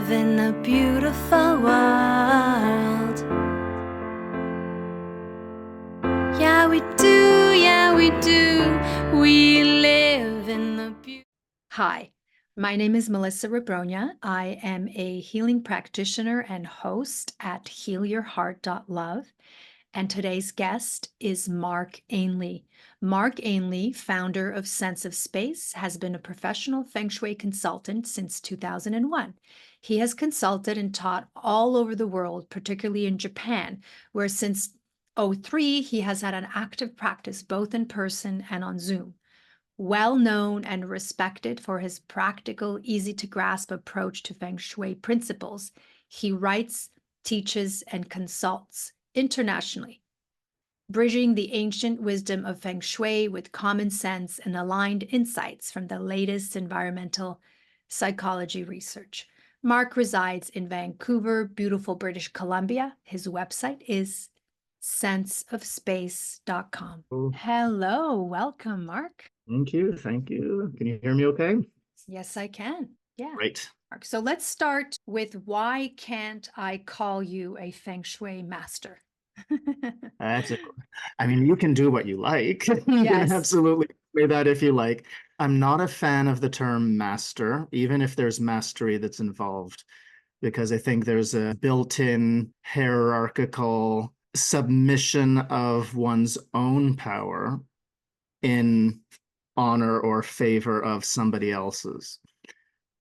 live in a beautiful world. Yeah, we do, yeah, we do. We live in the beautiful. Hi, my name is Melissa Rebronja. I am a healing practitioner and host at healyourheart.love. And today's guest is Mark Ainley. Mark Ainley, founder of Sense of Space, has been a professional Feng Shui consultant since 2001. He has consulted and taught all over the world, particularly in Japan, where since 2003 he has had an active practice both in person and on Zoom. Well known and respected for his practical, easy to grasp approach to Feng Shui principles, he writes, teaches, and consults internationally, bridging the ancient wisdom of Feng Shui with common sense and aligned insights from the latest environmental psychology research. Mark resides in Vancouver, beautiful British Columbia. His website is senseofspace.com. Oh, Hello, welcome, Mark. thank you. Thank you. Can you hear me okay? Yes, I can. Yeah. Great. Mark. So let's start with why can't I call you a Feng Shui master? That's a, I mean, you can do what you like. You can Yes. absolutely say that if you like. I'm not a fan of the term master, even if there's mastery that's involved, because I think there's a built-in hierarchical submission of one's own power in honor or favor of somebody else's.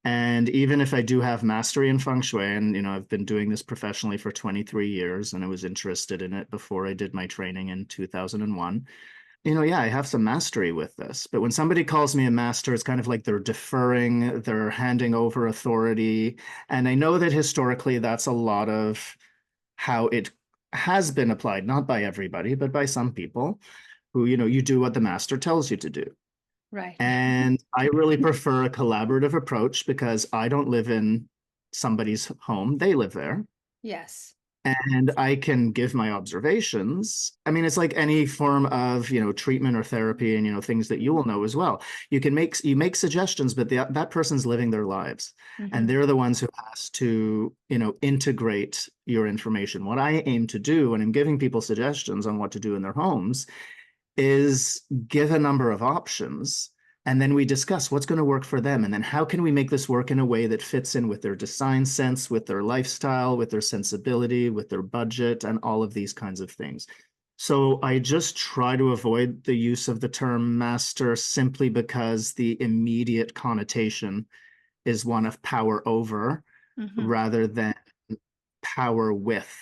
And even if I do have mastery in Feng Shui, and I've been doing this professionally for 23 years, and I was interested in it before I did my training in 2001. Yeah, I have some mastery with this. But when somebody calls me a master, it's kind of like they're deferring, they're handing over authority. And I know that historically that's a lot of how it has been applied, not by everybody, but by some people who, you do what the master tells you to do. Right. And I really prefer a collaborative approach because I don't live in somebody's home. They live there. Yes. And I can give my observations. I mean, it's like any form of, treatment or therapy and, things that you will know as well. You make suggestions, but that person's living their lives. And they're the ones who has to, integrate your information. What I aim to do when I'm giving people suggestions on what to do in their homes is give a number of options, and then we discuss what's going to work for them, and then how can we make this work in a way that fits in with their design sense, with their lifestyle, with their sensibility, with their budget, and all of these kinds of things. So I just try to avoid the use of the term master simply because the immediate connotation is one of power over rather than power with.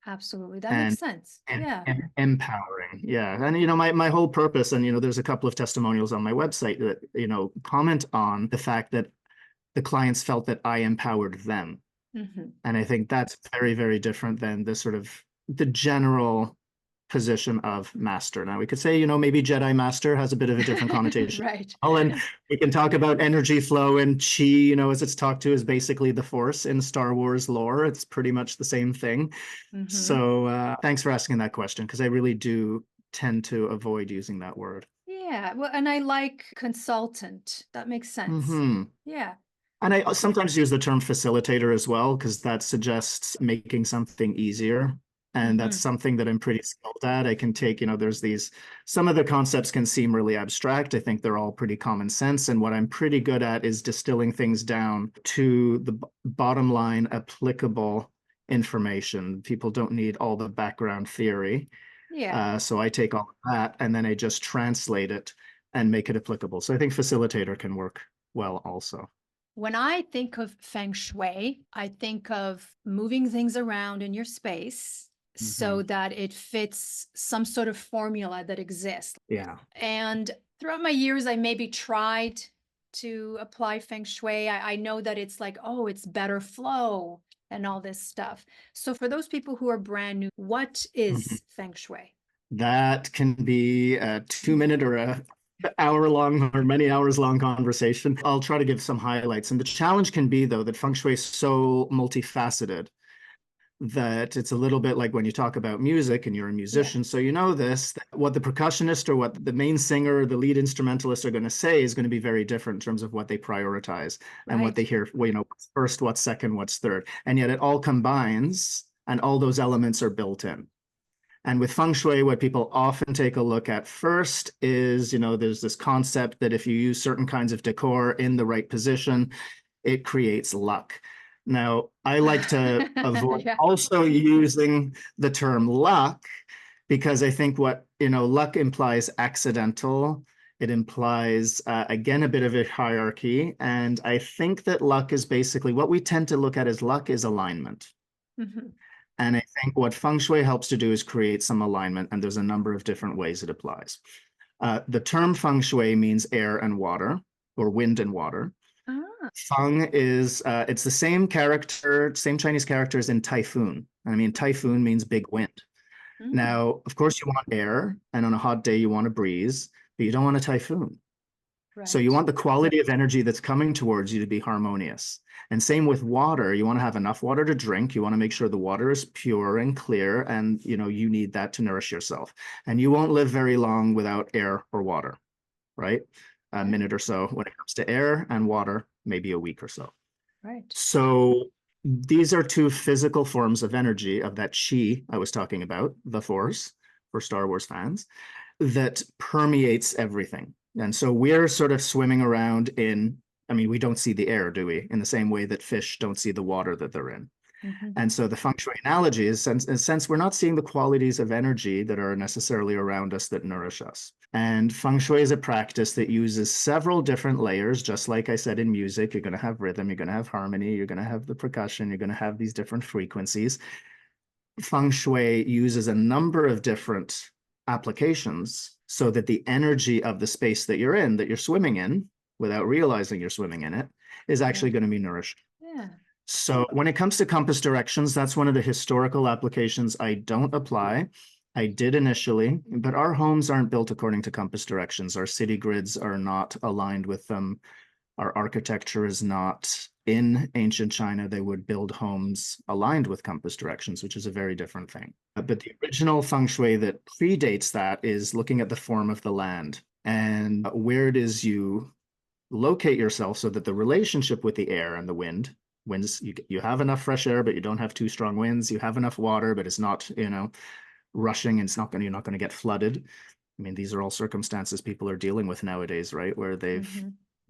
Absolutely. That makes sense. Yeah. And empowering. Yeah. And, my whole purpose, and, there's a couple of testimonials on my website that, comment on the fact that the clients felt that I empowered them. And I think that's very, very different than the general position of master. Now we could say, maybe Jedi master has a bit of a different connotation. Right. And we can talk about energy flow and chi, as it's talked to as basically the force in Star Wars lore. It's pretty much the same thing. So thanks for asking that question, because I really do tend to avoid using that word. Yeah. Well, and I like consultant. That makes sense. Yeah. And I sometimes use the term facilitator as well, because that suggests making something easier. And that's something that I'm pretty skilled at. I can take, some of the concepts can seem really abstract. I think they're all pretty common sense. And what I'm pretty good at is distilling things down to the bottom line applicable information. People don't need all the background theory. Yeah. So I take all of that and then I just translate it and make it applicable. So I think facilitator can work well also. When I think of Feng Shui, I think of moving things around in your space so that it fits some sort of formula that exists. Yeah. And throughout my years, I maybe tried to apply Feng Shui. I know that it's like, oh, it's better flow and all this stuff. So for those people who are brand new, what is Feng Shui? That can be a 2-minute or a hour-long or many hours-long conversation. I'll try to give some highlights. And the challenge can be, though, that Feng Shui is so multifaceted that it's a little bit like when you talk about music and you're a musician. Yeah. So you know this, that what the percussionist or what the main singer or the lead instrumentalist are going to say is going to be very different in terms of what they prioritize and what Right. they hear, well, what's first, what's second, what's third. And yet it all combines and all those elements are built in. And with Feng Shui, what people often take a look at first is, there's this concept that if you use certain kinds of decor in the right position, it creates luck. Now, I like to avoid Yeah. also using the term luck because I think luck implies accidental. It implies, again, a bit of a hierarchy. And I think that luck is basically what we tend to look at as luck is alignment. Mm-hmm. And I think what Feng Shui helps to do is create some alignment, and there's a number of different ways it applies. The term Feng Shui means air and water, or wind and water. Ah. Feng is, it's the same character, same Chinese character as in typhoon. I mean, typhoon means big wind. Mm. Now, of course, you want air, and on a hot day, you want a breeze, but you don't want a typhoon. So you Right. want the quality of energy that's coming towards you to be harmonious. And same with water. You want to have enough water to drink. You want to make sure the water is pure and clear, and you need that to nourish yourself. And you won't live very long without air or water, right? A Right. minute or so when it comes to air and water, maybe a week or so. Right. So these are two physical forms of energy of that chi I was talking about, the force for Star Wars fans, that permeates everything. And so we're sort of swimming around we don't see the air, do we? In the same way that fish don't see the water that they're in. Mm-hmm. And so the feng shui analogy is since we're not seeing the qualities of energy that are necessarily around us that nourish us. And feng shui is a practice that uses several different layers, just like I said in music, you're going to have rhythm, you're going to have harmony, you're going to have the percussion, you're going to have these different frequencies. Feng shui uses a number of different applications so that the energy of the space that you're in, that you're swimming in, without realizing you're swimming in it, is actually going to be nourished. Yeah. So when it comes to compass directions, that's one of the historical applications I don't apply. I did initially, but our homes aren't built according to compass directions. Our city grids are not aligned with them. Our architecture is not. In ancient China, they would build homes aligned with compass directions, which is a very different thing. But the original feng shui that predates that is looking at the form of the land and where it is you locate yourself so that the relationship with the air and the winds, you have enough fresh air, but you don't have too strong winds. You have enough water, but it's not, rushing, and you're not going to get flooded. I mean, these are all circumstances people are dealing with nowadays, right? Where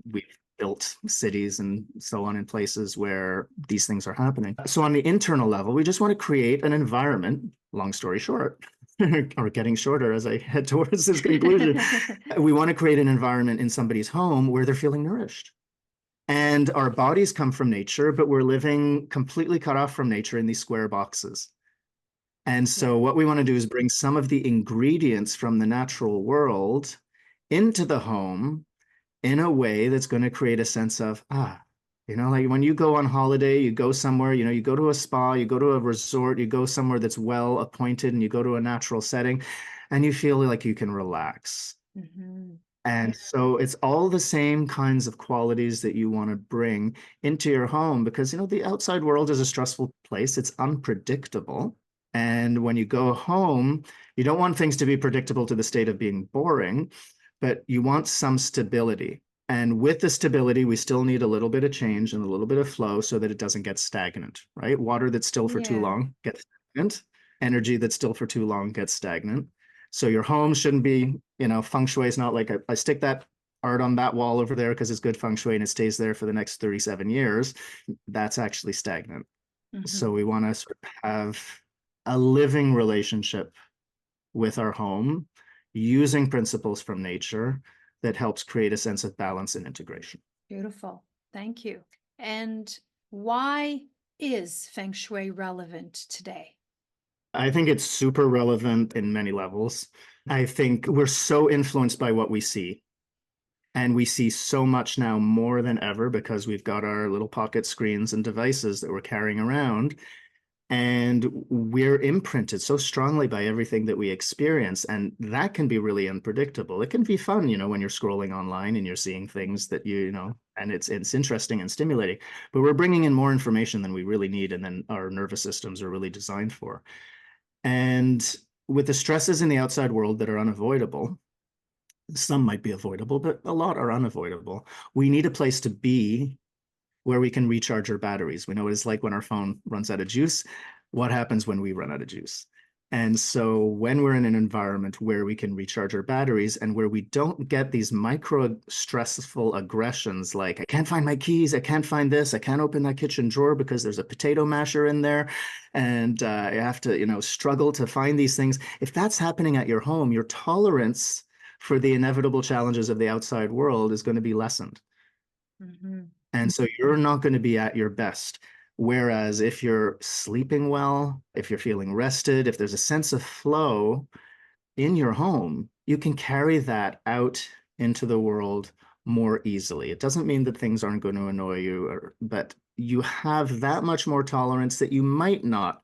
we've built cities and so on in places where these things are happening. So on the internal level, we just want to create an environment, long story short, or getting shorter as I head towards this conclusion. We want to create an environment in somebody's home where they're feeling nourished. And our bodies come from nature, but we're living completely cut off from nature in these square boxes. And so what we want to do is bring some of the ingredients from the natural world into the home in a way that's going to create a sense of, like when you go on holiday, you go somewhere, you go to a spa, you go to a resort, you go somewhere that's well appointed, and you go to a natural setting, and you feel like you can relax. Mm-hmm. And so it's all the same kinds of qualities that you want to bring into your home because, the outside world is a stressful place. It's unpredictable. And when you go home, you don't want things to be predictable to the state of being boring, but you want some stability. And with the stability, we still need a little bit of change and a little bit of flow so that it doesn't get stagnant, right? Water that's still for too Yeah. long gets stagnant. Energy that's still for too long gets stagnant. So your home shouldn't be, feng shui is not like I stick that art on that wall over there because it's good feng shui and it stays there for the next 37 years. That's actually stagnant. Mm-hmm. So we want to sort of have a living relationship with our home using principles from nature that helps create a sense of balance and integration. Beautiful. Thank you. And why is Feng Shui relevant today? I think it's super relevant in many levels. I think we're so influenced by what we see. And we see so much now more than ever because we've got our little pocket screens and devices that we're carrying around. And we're imprinted so strongly by everything that we experience. And that can be really unpredictable. It can be fun, when you're scrolling online and you're seeing things that and it's interesting and stimulating, but we're bringing in more information than we really need and then our nervous systems are really designed for. And with the stresses in the outside world that are unavoidable, some might be avoidable, but a lot are unavoidable. We need a place to be where we can recharge our batteries. We know what it's like when our phone runs out of juice. What happens when we run out of juice? And so when we're in an environment where we can recharge our batteries and where we don't get these micro stressful aggressions like, I can't find my keys, I can't find this, I can't open that kitchen drawer because there's a potato masher in there, and I have to, struggle to find these things. If that's happening at your home, your tolerance for the inevitable challenges of the outside world is going to be lessened. Mm-hmm. And so you're not going to be at your best. Whereas if you're sleeping well, if you're feeling rested, if there's a sense of flow in your home, you can carry that out into the world more easily. It doesn't mean that things aren't going to annoy you, but you have that much more tolerance that you might not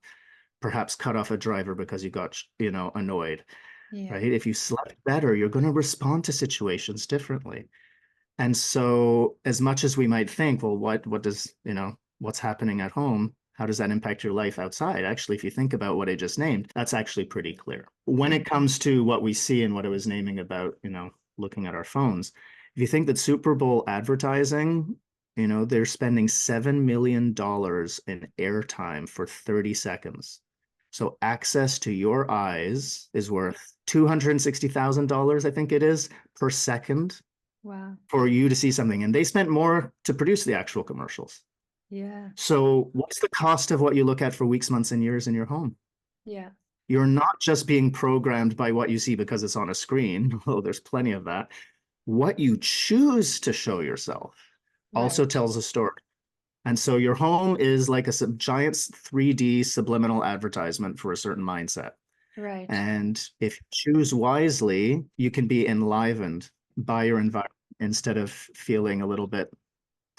perhaps cut off a driver because you got, annoyed, Yeah. right? If you slept better, you're going to respond to situations differently. And so as much as we might think, well, what does, what's happening at home, how does that impact your life outside? Actually, if you think about what I just named, that's actually pretty clear. When it comes to what we see and what I was naming about, looking at our phones, if you think that Super Bowl advertising, they're spending $7 million in airtime for 30 seconds. So access to your eyes is worth $260,000, I think it is, per second. Wow. For you to see something. And they spent more to produce the actual commercials. Yeah. So what's the cost of what you look at for weeks, months, and years in your home? Yeah. You're not just being programmed by what you see because it's on a screen, although there's plenty of that. What you choose to show yourself also Right. tells a story. And so your home is like a giant 3D subliminal advertisement for a certain mindset. Right. And if you choose wisely, you can be enlivened by your environment instead of feeling a little bit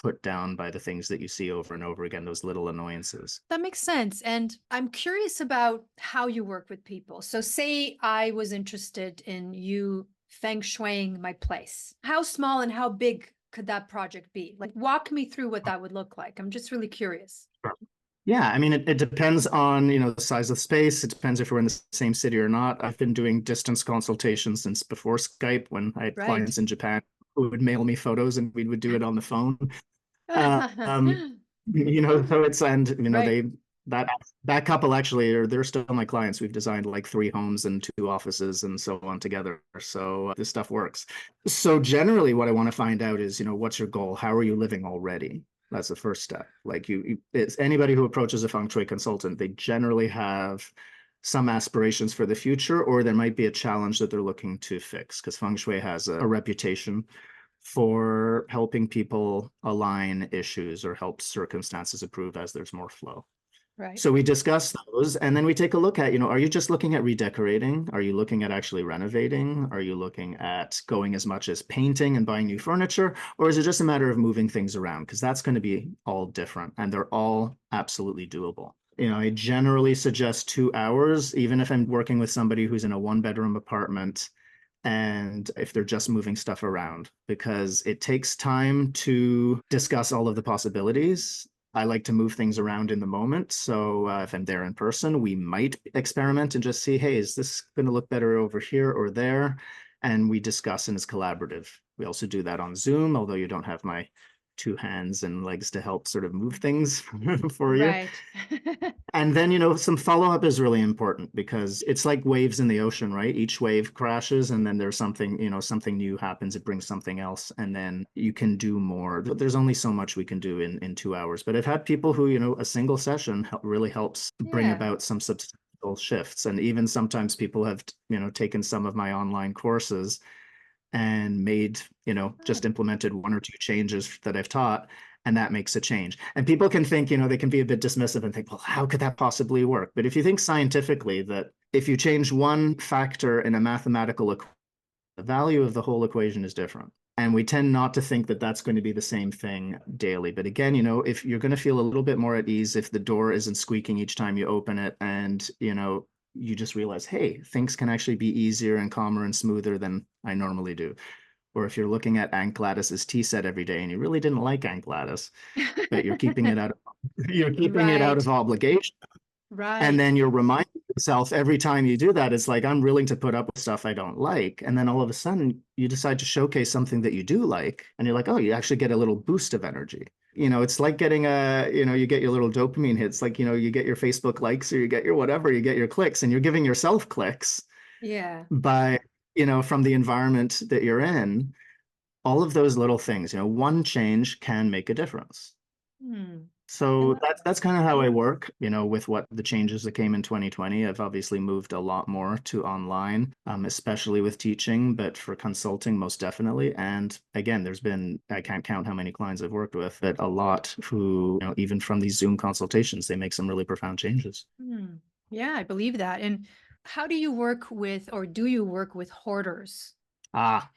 put down by the things that you see over and over again, those little annoyances. That makes sense. And I'm curious about how you work with people. So, say I was interested in you feng shuiing my place. How small and how big could that project be? Like, walk me through what that would look like. I'm just really curious. Yeah, I mean, it depends on, the size of space. It depends if we're in the same city or not. I've been doing distance consultations since before Skype when I had Right. clients in Japan who would mail me photos and we would do it on the phone. So it's, and, Right. that couple actually, they're still my clients. We've designed like 3 homes and 2 offices and so on together. So this stuff works. So generally what I want to find out is, what's your goal? How are you living already? That's the first step. Like it's anybody who approaches a feng shui consultant, they generally have some aspirations for the future, or there might be a challenge that they're looking to fix, because feng shui has a reputation for helping people align issues or help circumstances improve as there's more flow. Right. So we discuss those, and then we take a look at, are you just looking at redecorating? Are you looking at actually renovating? Are you looking at going as much as painting and buying new furniture? Or is it just a matter of moving things around? Because that's going to be all different, and they're all absolutely doable. I generally suggest 2 hours, even if I'm working with somebody who's in a 1-bedroom apartment and if they're just moving stuff around, because it takes time to discuss all of the possibilities. I like to move things around in the moment. So if I'm there in person, we might experiment and just see, hey, is this going to look better over here or there? And we discuss, and it's collaborative. We also do that on Zoom, although you don't have my 2 hands and legs to help sort of move things for you. Right. And then, some follow-up is really important, because it's like waves in the ocean, right? Each wave crashes and then there's something, something new happens. It brings something else, and then you can do more. But there's only so much we can do in 2 hours. But I've had people who, a single session really helps bring Yeah. about some substantial shifts. And even sometimes people have, taken some of my online courses and made, just implemented 1 or 2 changes that I've taught, and that makes a change. And people can think, they can be a bit dismissive and think, well, how could that possibly work? But if you think scientifically that if you change 1 factor in a mathematical equation, the value of the whole equation is different. And we tend not to think that that's going to be the same thing daily. But again, if you're going to feel a little bit more at ease, if the door isn't squeaking each time you open it, and, you just realize, hey, things can actually be easier and calmer and smoother than I normally do. Or if you're looking at Aunt Gladys's tea set every day and you really didn't like Aunt Gladys, but you're keeping it out of you're keeping it out Right. of obligation. And Right. then you're reminding yourself every time you do that, it's like, I'm willing to put up with stuff I don't like. And then all of a sudden you decide to showcase something that you do like. And you're like, oh, you actually get a little boost of energy. It's like getting you get your little dopamine hits, like, you get your Facebook likes or you get your whatever, you get your clicks, and you're giving yourself clicks Yeah. by, from the environment that you're in. All of those little things, one change can make a difference. Hmm. I So love that's kind of how I work, with what the changes that came in 2020. I've obviously moved a lot more to online, especially with teaching, but for consulting, most definitely. And again, I can't count how many clients I've worked with, but a lot who, even from these Zoom consultations, they make some really profound changes. Hmm. Yeah, I believe that. And how do you work with, or do you work with hoarders? Ah,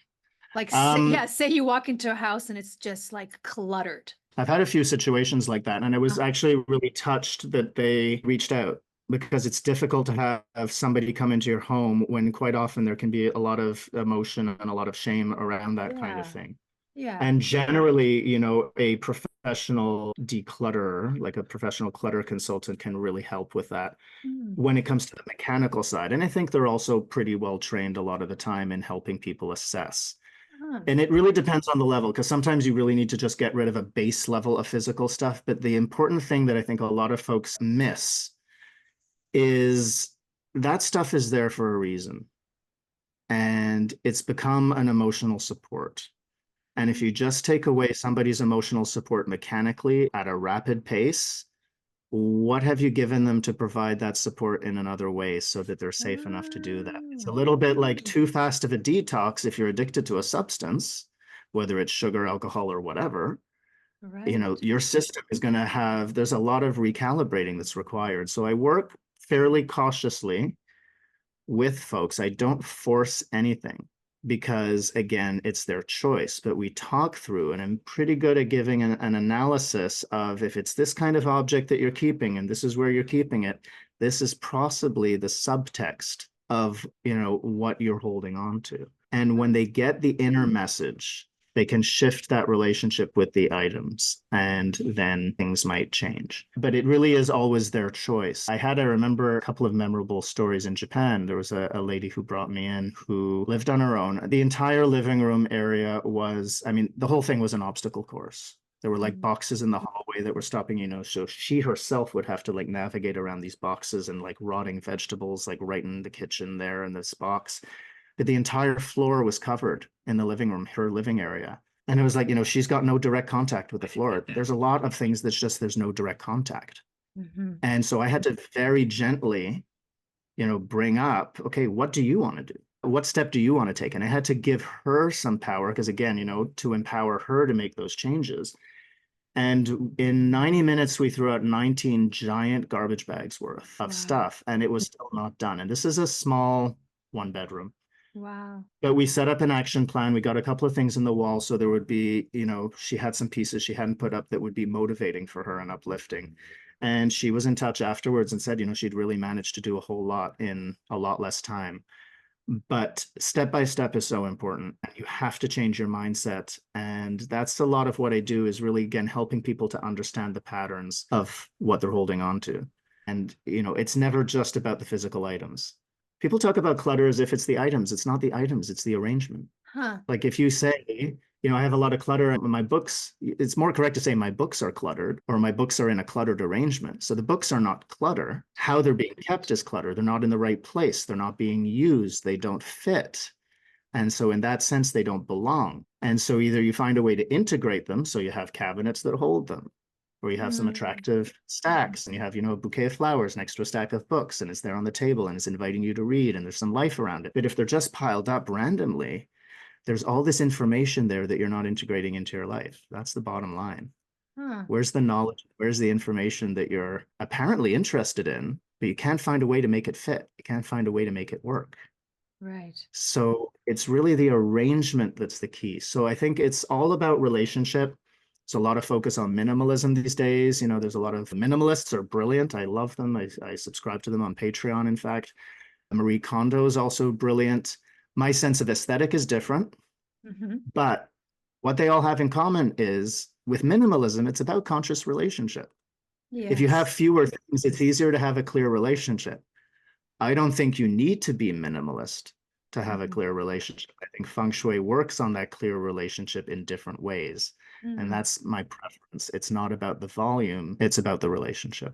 Like, um, yeah, say you walk into a house and it's just like cluttered. I've had a few situations like that, and I was Uh, actually really touched that they reached out, because it's difficult to have somebody come into your home when quite often there can be a lot of emotion and a lot of shame around that kind of yeah. thing. Yeah. And generally, a professional declutterer, like a professional clutter consultant, can really help with that Hmm. when it comes to the mechanical side. And I think they're also pretty well trained a lot of the time in helping people assess. Huh. And it really depends on the level, because sometimes you really need to just get rid of a base level of physical stuff. But the important thing that I think a lot of folks miss is that stuff is there for a reason. And it's become an emotional support. And if Hmm. you just take away somebody's emotional support mechanically at a rapid pace, what have you given them to provide that support in another way so that they're safe enough to do that? It's a Oh, little bit like too fast of a detox if you're addicted to a substance, whether it's sugar, alcohol, or whatever. right. Your system is going to there's a lot of recalibrating that's required. So I work fairly cautiously with folks. I don't force anything because, again, it's their choice, but we talk through, and I'm pretty good at giving an analysis of, if it's this kind of object that you're keeping and this is where you're keeping it, this is possibly the subtext of, what you're holding on to. And when they get the inner message, they can shift that relationship with the items, and then things might change. But it really is always their choice. I remember a couple of memorable stories in Japan. There was a lady who brought me in who lived on her own. The entire living room area the whole thing was an obstacle course. There were like Mm. boxes in the hallway that were stopping, so she herself would have to like navigate around these boxes, and like rotting vegetables, like right in the kitchen there in this box. But the entire floor was covered in the living room, her living area. And it was like, she's got no direct contact with the floor. There's a lot of things that's just, there's no direct contact. Mhm. And so I had to very gently, bring up, okay, what do you want to do? What step do you want to take? And I had to give her some power, because again, to empower her to make those changes. And in 90 minutes, we threw out 19 giant garbage bags worth of Wow. stuff, and it was still not done. And this is a small 1 bedroom. Wow. But we set up an action plan. We got a couple of things in the wall. So there would be, she had some pieces she hadn't put up that would be motivating for her and uplifting. And she was in touch afterwards and said, she'd really managed to do a whole lot in a lot less time. But step by step is so important. And you have to change your mindset. And that's a lot of what I do, is really, again, helping people to understand the patterns of what they're holding on to. And, it's never just about the physical items. People talk about clutter as if it's the items. It's not the items, it's the arrangement. Huh. Like if you say, I have a lot of clutter in my books, it's more correct to say my books are cluttered, or my books are in a cluttered arrangement. So the books are not clutter. How they're being kept is clutter. They're not in the right place. They're not being used. They don't fit. And so in that sense, they don't belong. And so either you find a way to integrate them, so you have cabinets that hold them, or you have some Mm. attractive stacks, and you have, a bouquet of flowers next to a stack of books, and it's there on the table and it's inviting you to read, and there's some life around it. But if they're just piled up randomly, there's all this information there that you're not integrating into your life. That's the bottom line. Huh. Where's the knowledge? Where's the information that you're apparently interested in, but you can't find a way to make it fit? You can't find a way to make it work. Right. So it's really the arrangement that's the key. So I think it's all about relationship. It's a lot of focus on minimalism these days. There's a lot of minimalists are brilliant. I love them. I subscribe to them on Patreon, in fact. Marie Kondo is also brilliant. My sense of aesthetic is different. But what they all have in common is with minimalism, it's about conscious relationship. If you have Yes. fewer things, it's easier to have a clear relationship. I don't think you need to be minimalist to have a clear relationship. I think Feng Shui works on that clear relationship in different ways. And that's my preference. It's not about the volume, it's about the relationship.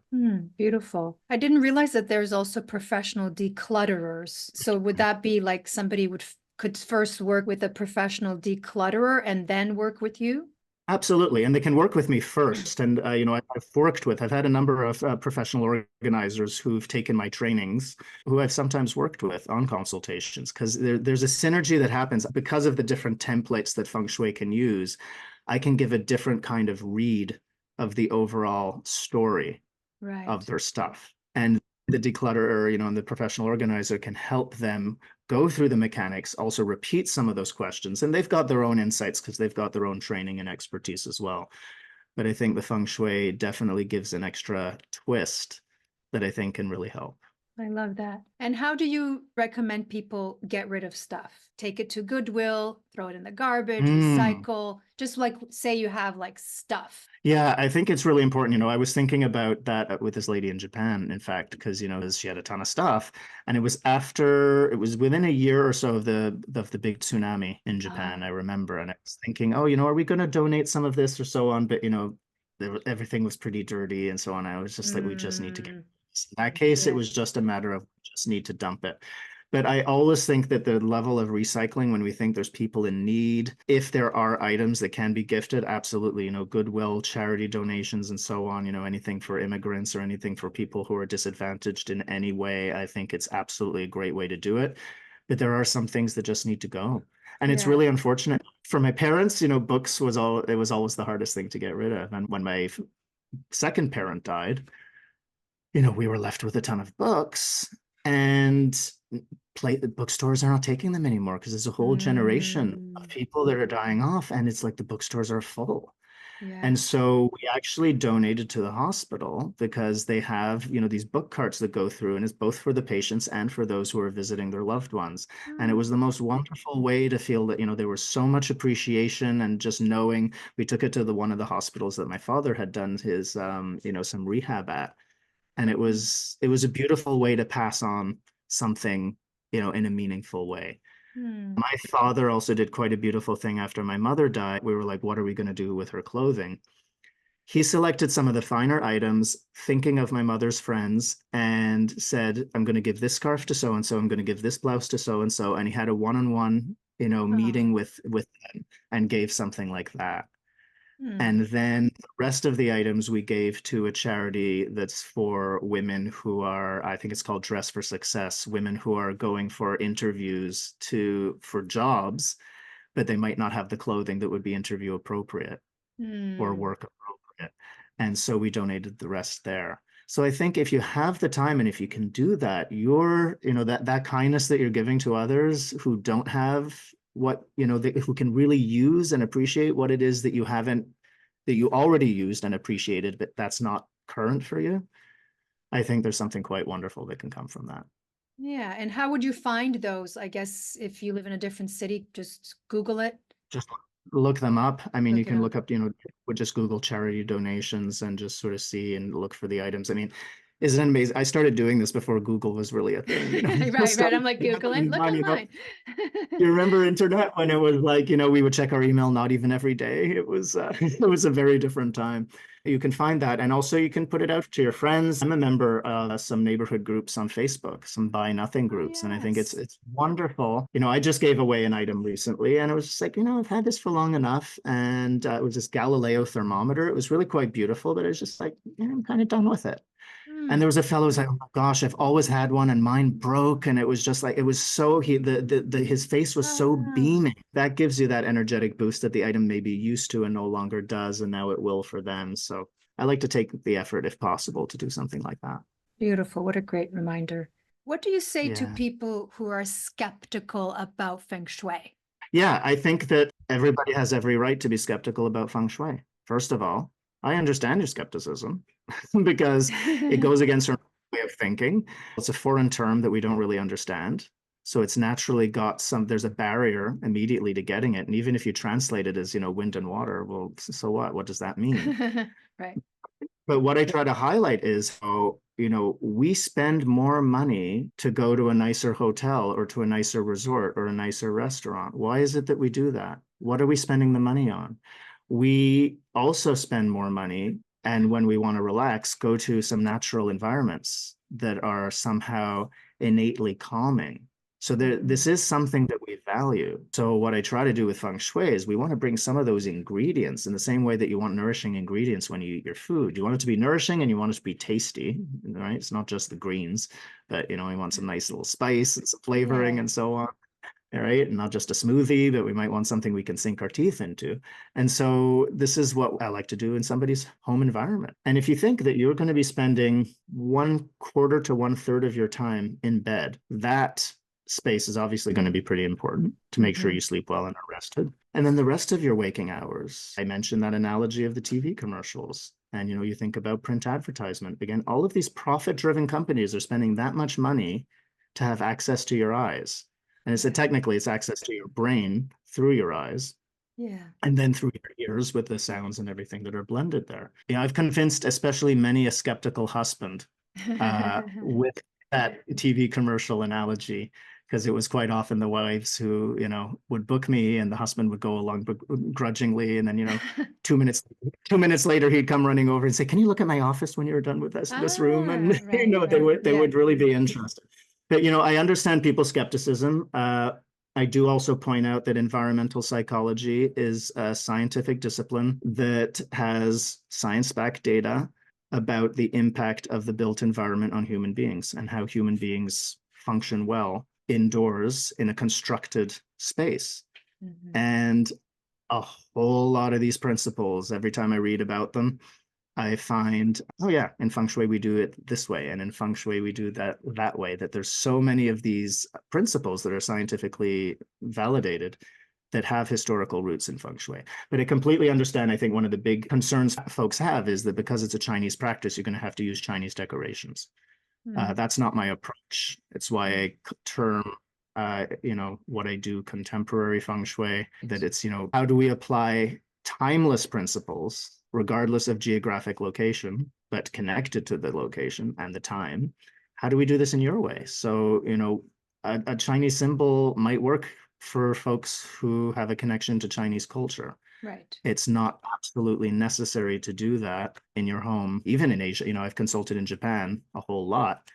Beautiful. I didn't realize that there's also professional declutterers. So would that be like somebody could first work with a professional declutterer and then work with you? Absolutely. And they can work with me first. And, I've had a number of professional organizers who've taken my trainings, who I've sometimes worked with on consultations, because there's a synergy that happens because of the different templates that Feng Shui can use. I can give a different kind of read of the overall story of Right. their stuff. And the declutterer, and the professional organizer can help them go through the mechanics, also repeat some of those questions. And they've got their own insights because they've got their own training and expertise as well. But I think the Feng Shui definitely gives an extra twist that I think can really help. I love that. And how do you recommend people get rid of stuff? Take it to Goodwill, throw it in the garbage, recycle, just like say you have like stuff. Yeah, I think it's really important. I was thinking about that with this lady in Japan, in fact, because, she had a ton of stuff. And it was within a year or so of the big tsunami in Japan, I remember. And I was thinking, oh, are we going to donate some of this or so on? But, everything was pretty dirty and so on. I was just like, we just need to get this. In that case, it was just a matter of just need to dump it. But I always think that the level of recycling, when we think there's people in need, if there are items that can be gifted, absolutely, Goodwill, charity donations, and so on, anything for immigrants or anything for people who are disadvantaged in any way, I think it's absolutely a great way to do it. But there are some things that just need to go. And it's really unfortunate. For my parents, books was always the hardest thing to get rid of. And when my second parent died, we were left with a ton of books, and bookstores are not taking them anymore because there's a whole generation of people that are dying off, and it's like the bookstores are full. And so we actually donated to the hospital because they have, these book carts that go through, and it's both for the patients and for those who are visiting their loved ones. And it was the most wonderful way to feel that, there was so much appreciation, and just knowing we took it to one of the hospitals that my father had done his, some rehab at. And it was a beautiful way to pass on something, in a meaningful way. My father also did quite a beautiful thing after my mother died. We were like, what are we going to do with her clothing? He selected some of the finer items, thinking of my mother's friends, and said, I'm going to give this scarf to so and so, I'm going to give this blouse to so and so. And he had a one-on-one, meeting with them, and gave something like that. And then the rest of the items we gave to a charity that's for women who are, I think it's called Dress for Success, women who are going for interviews for jobs, but they might not have the clothing that would be interview appropriate or work appropriate. And so we donated the rest there. So I think if you have the time and if you can do that, that kindness that you're giving to others who don't have what, who can really use and appreciate what it is that you already used and appreciated, but that's not current for you. I think there's something quite wonderful that can come from that. Yeah. And how would you find those? I guess if you live in a different city, just Google it. Just look them up. I mean, you Look it can up. look up, would just Google charity donations and just sort of see and look for the items. I mean, isn't it amazing? I started doing this before Google was really a thing, Right. I'm like, Google it. Look online. You remember internet when it was like, we would check our email not even every day. It was it was a very different time. You can find that, and also you can put it out to your friends. I'm a member of some neighborhood groups on Facebook, some buy nothing groups, and I think it's wonderful. I just gave away an item recently, and it was just like, I've had this for long enough, and it was this Galileo thermometer. It was really quite beautiful, but it was just like, I'm kind of done with it. And there was a fellow who's like, oh my gosh, I've always had one and mine broke. And it was just like, it was so, his face was so beaming. That gives you that energetic boost that the item may be used to and no longer does. And now it will for them. So I like to take the effort, if possible, to do something like that. Beautiful. What a great reminder. What do you say to Yeah. people who are skeptical about Feng Shui? Yeah, I think that everybody has every right to be skeptical about Feng Shui. First of all, I understand your skepticism because it goes against our way of thinking. It's a foreign term that we don't really understand. So it's naturally got there's a barrier immediately to getting it. And even if you translate it as, wind and water, well, so what? What does that mean? Right. But what I try to highlight is how, we spend more money to go to a nicer hotel or to a nicer resort or a nicer restaurant. Why is it that we do that? What are we spending the money on? We also spend more money, and when we want to relax, go to some natural environments that are somehow innately calming. So this is something that we value. So what I try to do with Feng Shui is we want to bring some of those ingredients in the same way that you want nourishing ingredients when you eat your food. You want it to be nourishing and you want it to be tasty, right? It's not just the greens, but you want some nice little spice and some flavoring and so on. All right, and not just a smoothie, but we might want something we can sink our teeth into. And so this is what I like to do in somebody's home environment. And if you think that you're going to be spending 1/4 to 1/3 of your time in bed, that space is obviously going to be pretty important to make sure you sleep well and are rested. And then the rest of your waking hours, I mentioned that analogy of the TV commercials. And you think about print advertisement. Again, all of these profit-driven companies are spending that much money to have access to your eyes. And it's technically it's access to your brain through your eyes. Yeah. And then through your ears with the sounds and everything that are blended there. I've convinced especially many a skeptical husband with that TV commercial analogy, because it was quite often the wives who, would book me and the husband would go along grudgingly. And then, 2 minutes later, he'd come running over and say, "Can you look at my office when you're done with this room?" And, right, they would really be interested. But, I understand people's skepticism. I do also point out that environmental psychology is a scientific discipline that has science-backed data about the impact of the built environment on human beings and how human beings function well indoors in a constructed space. And a whole lot of these principles, every time I read about them, I find, oh yeah, in Feng Shui we do it this way, and in Feng Shui we do that way, that there's so many of these principles that are scientifically validated that have historical roots in Feng Shui. But I completely understand, I think one of the big concerns folks have is that because it's a Chinese practice, you're going to have to use Chinese decorations. That's not my approach. It's why I term what I do contemporary Feng Shui, that it's, how do we apply timeless principles regardless of geographic location, but connected to the location and the time? How do we do this in your way? So, a Chinese symbol might work for folks who have a connection to Chinese culture. Right. It's not absolutely necessary to do that in your home. Even in Asia, I've consulted in Japan a whole lot.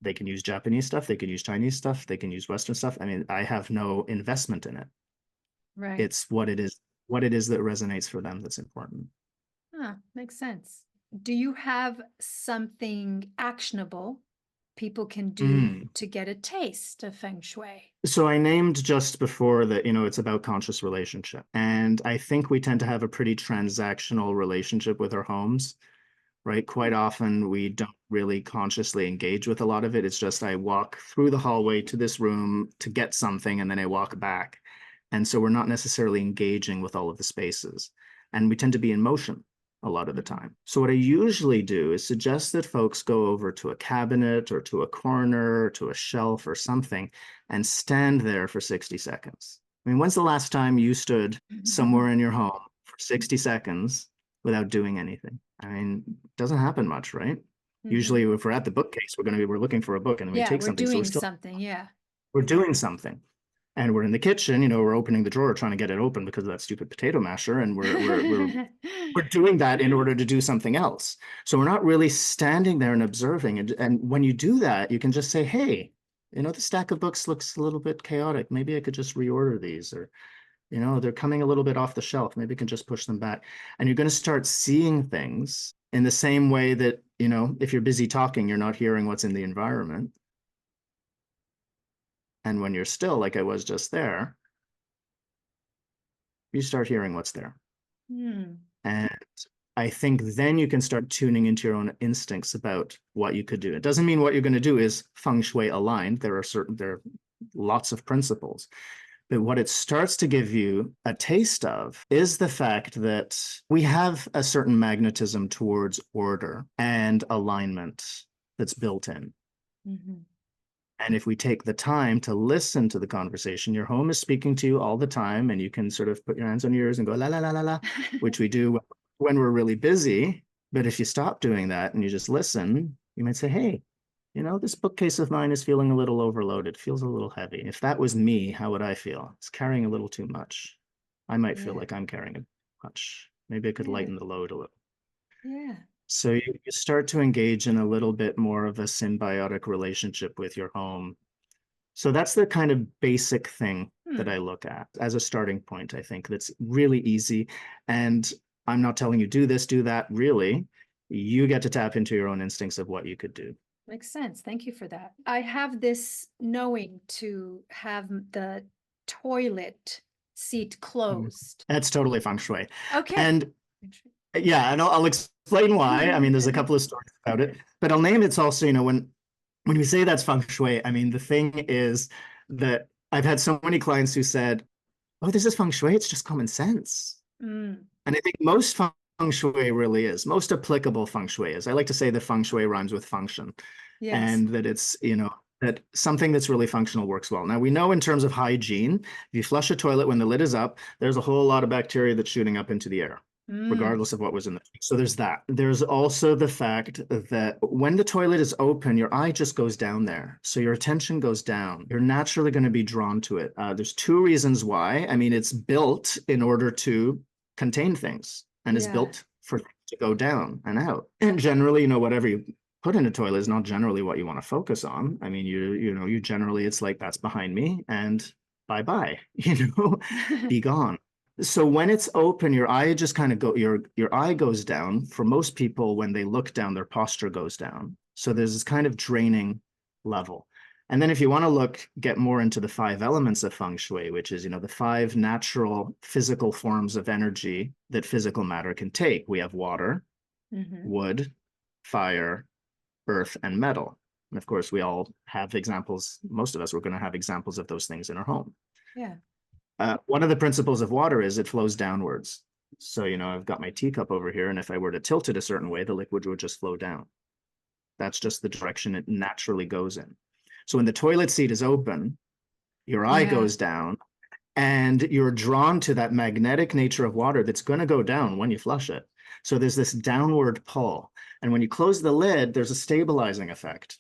They can use Japanese stuff, they can use Chinese stuff, they can use Western stuff. I mean, I have no investment in it. Right. It's what it is that resonates for them that's important. Makes sense. Do you have something actionable people can do to get a taste of Feng Shui? So I named just before that, it's about conscious relationship. And I think we tend to have a pretty transactional relationship with our homes, right? Quite often we don't really consciously engage with a lot of it. It's just I walk through the hallway to this room to get something and then I walk back. And so we're not necessarily engaging with all of the spaces. And we tend to be in motion a lot of the time. So what I usually do is suggest that folks go over to a cabinet or to a corner or to a shelf or something and stand there for 60 seconds. I mean, when's the last time you stood somewhere in your home for 60 seconds without doing anything? I mean, it doesn't happen much, right? Usually if we're at the bookcase, we're looking for a book and we take something. We're doing something. We're doing something. And we're in the kitchen, we're opening the drawer, trying to get it open because of that stupid potato masher. And we're doing that in order to do something else. So we're not really standing there and observing. And when you do that, you can just say, hey, the stack of books looks a little bit chaotic. Maybe I could just reorder these, or, they're coming a little bit off the shelf. Maybe I can just push them back. And you're going to start seeing things in the same way that, if you're busy talking, you're not hearing what's in the environment. And when you're still, like I was just there, you start hearing what's there. And I think then you can start tuning into your own instincts about what you could do. It doesn't mean what you're going to do is Feng Shui aligned. There are lots of principles. But what it starts to give you a taste of is the fact that we have a certain magnetism towards order and alignment that's built in. And if we take the time to listen to the conversation, your home is speaking to you all the time, and you can sort of put your hands on your ears and go la la la la la, which we do when we're really busy. But if you stop doing that and you just listen, you might say, hey, this bookcase of mine is feeling a little overloaded, feels a little heavy. If that was me, how would I feel? It's carrying a little too much. I might feel like I'm carrying too much. Maybe I could lighten the load a little. Yeah. So you start to engage in a little bit more of a symbiotic relationship with your home. So that's the kind of basic thing that I look at as a starting point. I think that's really easy. And I'm not telling you do this, do that. Really, you get to tap into your own instincts of what you could do. Makes sense. Thank you for that. I have this knowing to have the toilet seat closed. That's totally feng shui. Okay. And yeah, and I'll explain why. I mean, there's a couple of stories about it, but I'll name it's also, when we say that's feng shui, I mean, the thing is that I've had so many clients who said, oh, this is feng shui, it's just common sense. And I think most feng shui really is, most applicable feng shui is. I like to say that feng shui rhymes with function. Yes. And that it's, that something that's really functional works well. Now, we know in terms of hygiene, if you flush a toilet when the lid is up, there's a whole lot of bacteria that's shooting up into the air, regardless of what was in the. So there's that. There's also the fact that when the toilet is open, your eye just goes down there. So your attention goes down. You're naturally going to be drawn to it. There's two reasons why. I mean, it's built in order to contain things, and it's built for things to go down and out. And generally, whatever you put in a toilet is not generally what you want to focus on. I mean, you generally, it's like, that's behind me and bye-bye, be gone. So when it's open, your eye just kind of your eye goes down. For most people, when they look down, their posture goes down. So there's this kind of draining level. And then if you want to get more into the 5 elements of feng shui, which is, the 5 natural physical forms of energy that physical matter can take. We have water, wood, fire, earth, and metal. And of course, we all have examples. Most of us, we're going to have examples of those things in our home. Yeah. One of the principles of water is it flows downwards. So, I've got my teacup over here, and if I were to tilt it a certain way, the liquid would just flow down. That's just the direction it naturally goes in. So when the toilet seat is open, your eye goes down, and you're drawn to that magnetic nature of water that's going to go down when you flush it. So there's this downward pull. And when you close the lid, there's a stabilizing effect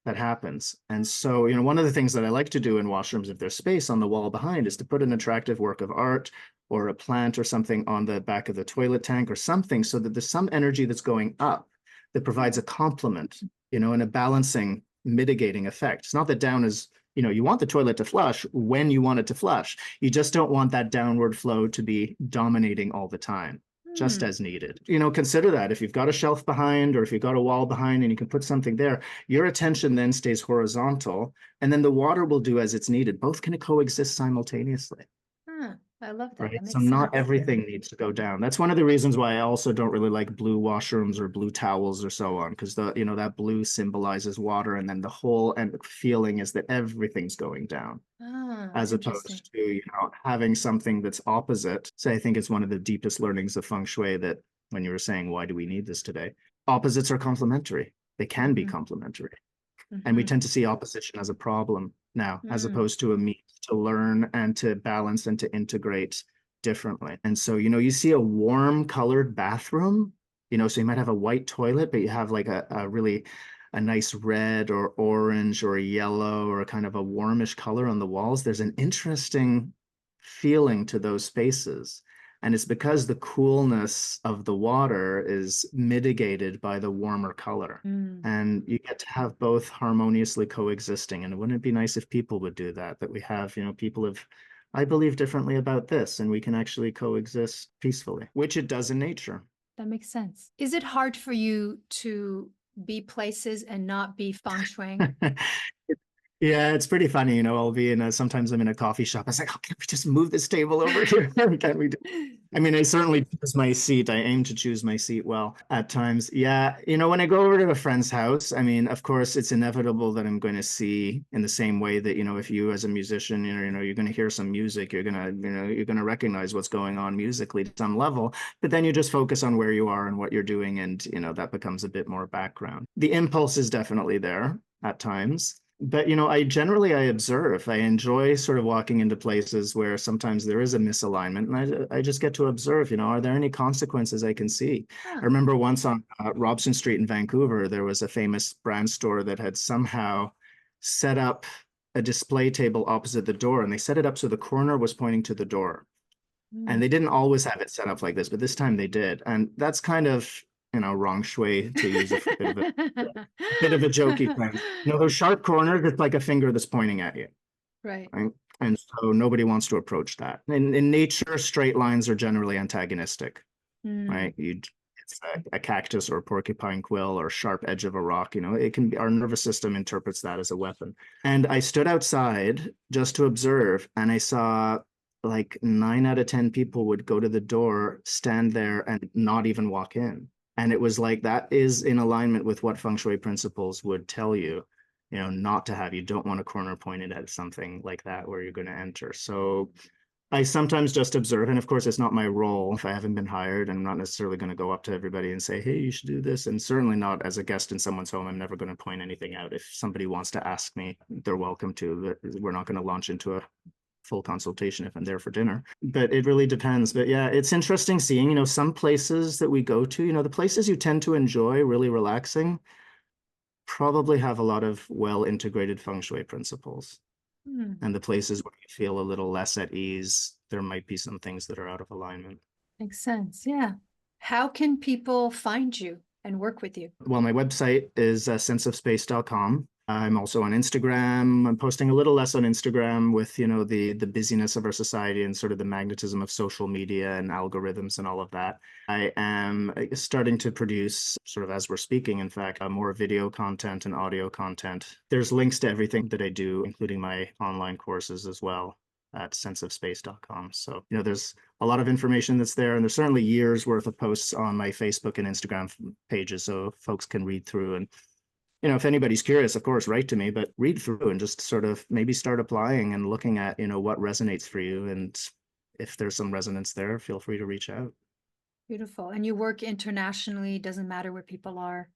that happens. And so, one of the things that I like to do in washrooms, if there's space on the wall behind, is to put an attractive work of art or a plant or something on the back of the toilet tank or something, so that there's some energy that's going up that provides a complement, and a balancing, mitigating effect. It's not that down is, you want the toilet to flush when you want it to flush. You just don't want that downward flow to be dominating all the time, just as needed. Consider that if you've got a shelf behind, or if you've got a wall behind and you can put something there, your attention then stays horizontal, and then the water will do as it's needed. Both can coexist simultaneously. I love that. Right. That makes So not everything needs to go down. That's one of the reasons why I also don't really like blue washrooms or blue towels or so on, because that blue symbolizes water, and then the whole feeling is that everything's going down. As opposed to, having something that's opposite. So I think it's one of the deepest learnings of feng shui, that when you were saying, why do we need this today? Opposites are complementary. They can be complementary. And we tend to see opposition as a problem now, as opposed to a means to learn and to balance and to integrate differently. And so, you see a warm colored bathroom, so you might have a white toilet, but you have like a really a nice red or orange or a yellow or a kind of a warmish color on the walls. There's an interesting feeling to those spaces. And it's because the coolness of the water is mitigated by the warmer color. And you get to have both harmoniously coexisting. And wouldn't it be nice if people would do that? That we have, people I believe differently about this, and we can actually coexist peacefully, which it does in nature. That makes sense. Is it hard for you to be places and not be feng shuiing? Yeah, it's pretty funny. I'll be sometimes I'm in a coffee shop. I was like, oh, can we just move this table over here? Can we do? I mean, I certainly choose my seat. I aim to choose my seat well at times. Yeah. When I go over to a friend's house, I mean, of course, it's inevitable that I'm going to see in the same way that, if you as a musician, you're going to hear some music, you're going to recognize what's going on musically to some level, but then you just focus on where you are and what you're doing. And, that becomes a bit more background. The impulse is definitely there at times. But I observe. I enjoy sort of walking into places where sometimes there is a misalignment, and I just get to observe. Are there any consequences I can see? I Huh. remember once on Robson Street in Vancouver, there was a famous brand store that had somehow set up a display table opposite the door, and they set it up so the corner was pointing to the door. And Mm. they didn't always have it set up like this, but this time they did. And that's kind of, wrong shui, to use a bit of a jokey thing. Those sharp corners, it's like a finger that's pointing at you, Right. right? And so nobody wants to approach that. In nature, straight lines are generally antagonistic, Mm. right? It's a cactus or a porcupine quill or sharp edge of a rock. It can be, our nervous system interprets that as a weapon. And I stood outside just to observe, and I saw like 9 out of 10 people would go to the door, stand there, and not even walk in. And it was like that is in alignment with what feng shui principles would tell you, not to have. You don't want a corner pointed at something like that where you're going to enter. So I sometimes just observe, and of course, it's not my role. If I haven't been hired, I'm not necessarily going to go up to everybody and say, "Hey, you should do this." And certainly not as a guest in someone's home. I'm never going to point anything out. If somebody wants to ask me, they're welcome to. But we're not going to launch into a full consultation if I'm there for dinner. But it really depends. But yeah, it's interesting seeing, some places that we go to, the places you tend to enjoy, really relaxing, probably have a lot of well integrated feng shui principles. Mm. And the places where you feel a little less at ease, there might be some things that are out of alignment. Makes sense. Yeah. How can people find you and work with you? Well, my website is senseofspace.com. I'm also on Instagram. I'm posting a little less on Instagram with, the busyness of our society and sort of the magnetism of social media and algorithms and all of that. I am starting to produce, sort of as we're speaking, in fact, more video content and audio content. There's links to everything that I do, including my online courses as well at senseofspace.com. So, there's a lot of information that's there, and there's certainly years worth of posts on my Facebook and Instagram pages, so folks can read through. And if anybody's curious, of course, write to me, but read through and just sort of maybe start applying and looking at what resonates for you. And if there's some resonance there, feel free to reach out. Beautiful. And you work internationally, doesn't matter where people are.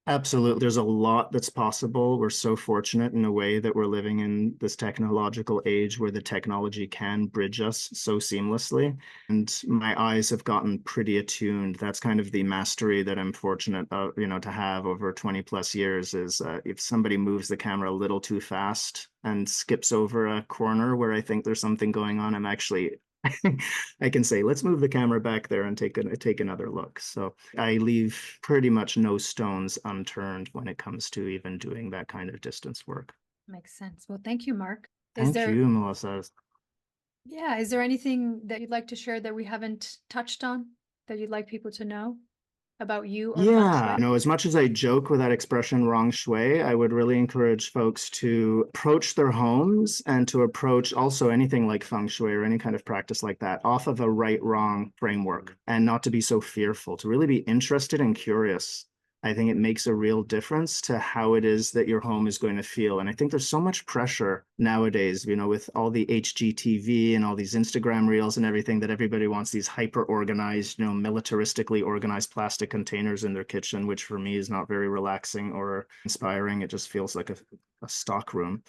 Absolutely. There's a lot that's possible. We're so fortunate in a way that we're living in this technological age where the technology can bridge us so seamlessly. And my eyes have gotten pretty attuned. That's kind of the mastery that I'm fortunate, to have over 20 plus years is if somebody moves the camera a little too fast and skips over a corner where I think there's something going on, I'm actually I can say, let's move the camera back there and take another look. So I leave pretty much no stones unturned when it comes to even doing that kind of distance work. Makes sense. Well, thank you, Mark. Thank you, Melissa. Yeah, is there anything that you'd like to share that we haven't touched on that you'd like people to know about you or feng Yeah, shui? as much as I joke with that expression wrong shui, I would really encourage folks to approach their homes and to approach also anything like feng shui or any kind of practice like that off of a right wrong framework and not to be so fearful, to really be interested and curious. I think it makes a real difference to how it is that your home is going to feel. And I think there's so much pressure nowadays, with all the HGTV and all these Instagram reels and everything, that everybody wants these hyper organized, militaristically organized plastic containers in their kitchen, which for me is not very relaxing or inspiring. It just feels like a stock room.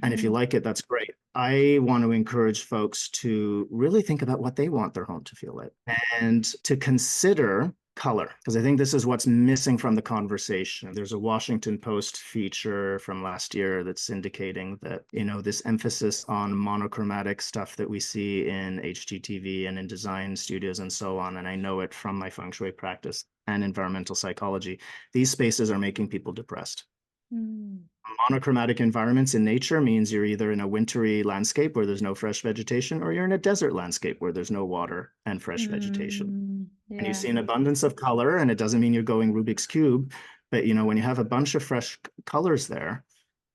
And if you like it, that's great. I want to encourage folks to really think about what they want their home to feel like and to consider color, because I think this is what's missing from the conversation. There's a Washington Post feature from last year that's indicating that, this emphasis on monochromatic stuff that we see in HGTV and in design studios and so on. And I know it from my feng shui practice and environmental psychology. These spaces are making people depressed. Monochromatic environments in nature means you're either in a wintry landscape where there's no fresh vegetation, or you're in a desert landscape where there's no water and fresh vegetation. And you Yeah. see an abundance of color, and it doesn't mean you're going Rubik's Cube, but when you have a bunch of fresh colors there,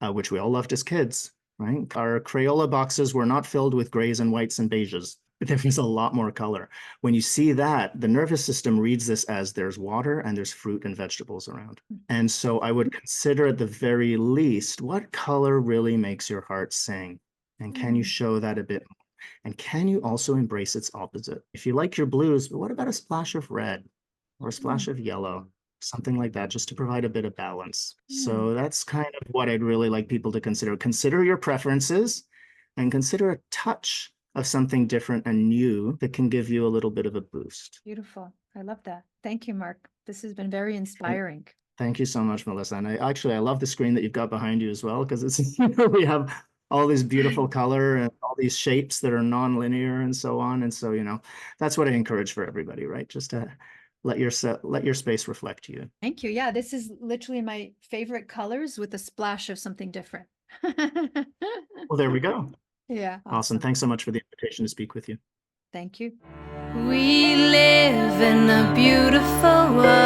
which we all loved as kids, right? Our Crayola boxes were not filled with grays and whites and beiges. There was a lot more color. When you see that, the nervous system reads this as there's water and there's fruit and vegetables around. And so I would consider at the very least, what color really makes your heart sing? And can you show that a bit more? And can you also embrace its opposite? If you like your blues, but what about a splash of red or a splash of yellow? something like that, just to provide a bit of balance. So that's kind of what I'd really like people to consider. Consider your preferences and consider a touch of something different and new that can give you a little bit of a boost. Beautiful. I love that. Thank you, Mark. This has been very inspiring. Thank you so much, Melissa. And I love the screen that you've got behind you as well, because it's we have all this beautiful color and all these shapes that are non-linear and so on. And so, that's what I encourage for everybody, right? Just to let your space reflect you. Thank you. Yeah, this is literally my favorite colors with a splash of something different. Well, there we go. Yeah. Awesome. Thanks so much for the invitation to speak with you. Thank you. We live in a beautiful world.